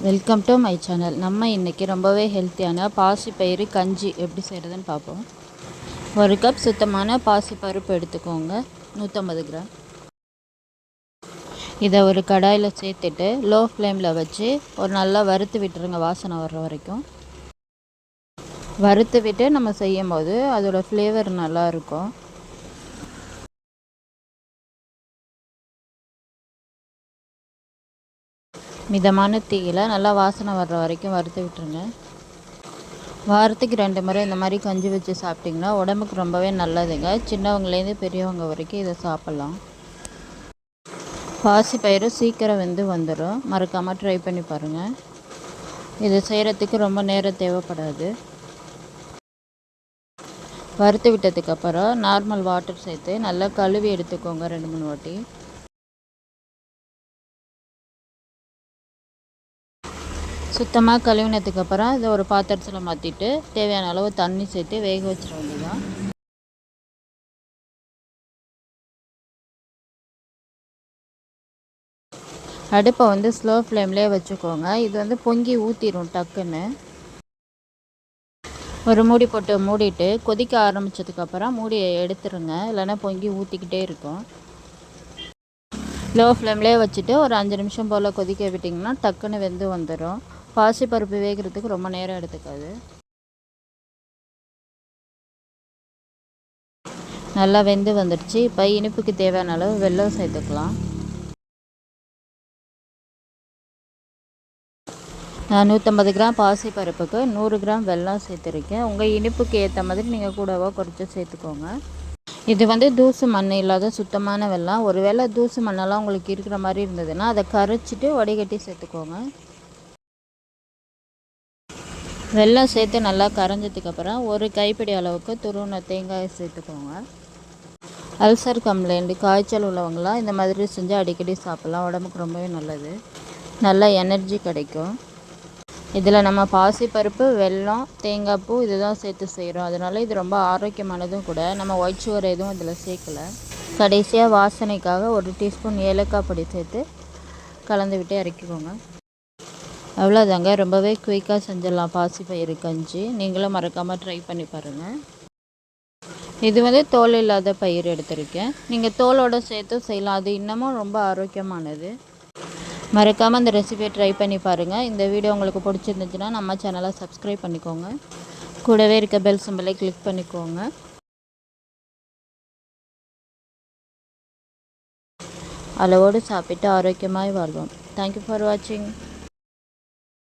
Welcome to my channel. நம்ம இன்றைக்கி ரொம்பவே ஹெல்த்தியான பாசிப்பயிறு கஞ்சி எப்படி செய்கிறதுன்னு பார்ப்போம். ஒரு கப் சுத்தமான பாசிப்பருப்பு எடுத்துக்கோங்க, 150 கிராம். இதை ஒரு கடாயில் சேர்த்துட்டு லோ ஃப்ளேமில் வச்சு ஒரு நல்லா வறுத்து விட்டுருங்க, வாசனை வர்ற வரைக்கும். வறுத்து விட்டு நம்ம செய்யும் போது அதோடய ஃப்ளேவர் நல்லாயிருக்கும். மிதமான தீயில் நல்லா வாசனை வர்ற வரைக்கும் வறுத்து விட்டுருங்க. வாரத்துக்கு 2 முறை இந்த மாதிரி கஞ்சி வச்சு சாப்பிட்டிங்கன்னா உடம்புக்கு ரொம்பவே நல்லதுங்க. சின்னவங்கலேருந்து பெரியவங்க வரைக்கும் இதை சாப்பிட்லாம். பாசிப்பயிறு சீக்கிரம் வெந்து வந்துடும், மறக்காமல் ட்ரை பண்ணி பாருங்கள். இது செய்கிறதுக்கு ரொம்ப நேரம் தேவைப்படாது. வறுத்து விட்டதுக்கப்புறம் நார்மல் வாட்டர் சேர்த்து நல்லா கழுவி எடுத்துக்கோங்க 2-3 வாட்டி. சுத்தமாக கழுவினதுக்கப்புறம் இதை ஒரு பாத்திரத்தில் மாற்றிட்டு தேவையான அளவு தண்ணி சேர்த்து வேக வச்சிட வேண்டியதான். அடுப்பை ஸ்லோ ஃப்ளேம்லேயே வச்சுக்கோங்க. இது பொங்கி ஊற்றிடும் டக்குன்னு. ஒரு மூடி போட்டு மூடிட்டு கொதிக்க ஆரம்பித்ததுக்கப்புறம் மூடியை எடுத்துருங்க, இல்லைன்னா பொங்கி ஊற்றிக்கிட்டே இருக்கும். லோ ஃப்ளேம்லேயே வச்சுட்டு ஒரு 5 நிமிஷம் போல் கொதிக்க விட்டிங்கன்னா டக்குன்னு வெந்து வந்துடும். பாசிப்பருப்பு வேகிறதுக்கு ரொம்ப நேரம் எடுத்துக்காது. நல்லா வெந்து வந்துடுச்சு. இப்போ இனிப்புக்கு தேவையான அளவு வெல்லம் சேர்த்துக்கலாம். நான் 150 கிராம் பாசிப்பருப்புக்கு 100 கிராம் வெல்லம் சேர்த்துருக்கேன். உங்கள் இனிப்புக்கு ஏற்ற மாதிரி நீங்கள் கூடவோ குறைச்சி சேர்த்துக்கோங்க. இது தூசு மண் இல்லாத சுத்தமான வெல்லம். ஒருவேளை தூசு மண்ணெல்லாம் உங்களுக்கு இருக்கிற மாதிரி இருந்ததுன்னா அதை கரைச்சிட்டு வடிகட்டி சேர்த்துக்கோங்க. வெல்லம் சேர்த்து நல்லா கரைஞ்சதுக்கப்புறம் ஒரு கைப்பிடி அளவுக்கு துருவின தேங்காயை சேர்த்துக்கோங்க. அல்சர் கம்ப்ளைண்ட், காய்ச்சல் உள்ளவங்களாம் இந்த மாதிரி செஞ்சு அடிக்கடி சாப்பிட்லாம். உடம்புக்கு ரொம்பவே நல்லது, நல்ல எனர்ஜி கிடைக்கும். இதில் நம்ம பாசிப்பருப்பு, வெல்லம், தேங்காய் பூ இதுதான் சேர்த்து செய்கிறோம். அதனால இது ரொம்ப ஆரோக்கியமானதும் கூட. நம்ம ஒயிட் சுகர் எதுவும் இதில் சேர்க்கலை. கடைசியாக வாசனைக்காக 1 டீஸ்பூன் ஏலக்காய் பொடி சேர்த்து கலந்து விட்டு இறக்கிக்கோங்க. அவ்வளோதாங்க, ரொம்பவே குயிக்காக செஞ்சிடலாம் பாசிப்பயிறு கஞ்சி. நீங்களும் மறக்காமல் ட்ரை பண்ணி பாருங்கள். இது தோல் இல்லாத பயிர் எடுத்திருக்கேன். நீங்கள் தோலோடு சேர்த்து செய்யலாம், அது இன்னமும் ரொம்ப ஆரோக்கியமானது. மறக்காமல் அந்த ரெசிபியை ட்ரை பண்ணி பாருங்கள். இந்த வீடியோ உங்களுக்கு பிடிச்சிருந்துச்சுன்னா நம்ம சேனலை சப்ஸ்கிரைப் பண்ணிக்கோங்க. கூடவே இருக்க பெல் சிம்பலை கிளிக் பண்ணிக்கோங்க. அளவோடு சாப்பிட்டு ஆரோக்கியமாய் வாழ்வோம். தேங்க்யூ ஃபார் வாட்சிங்.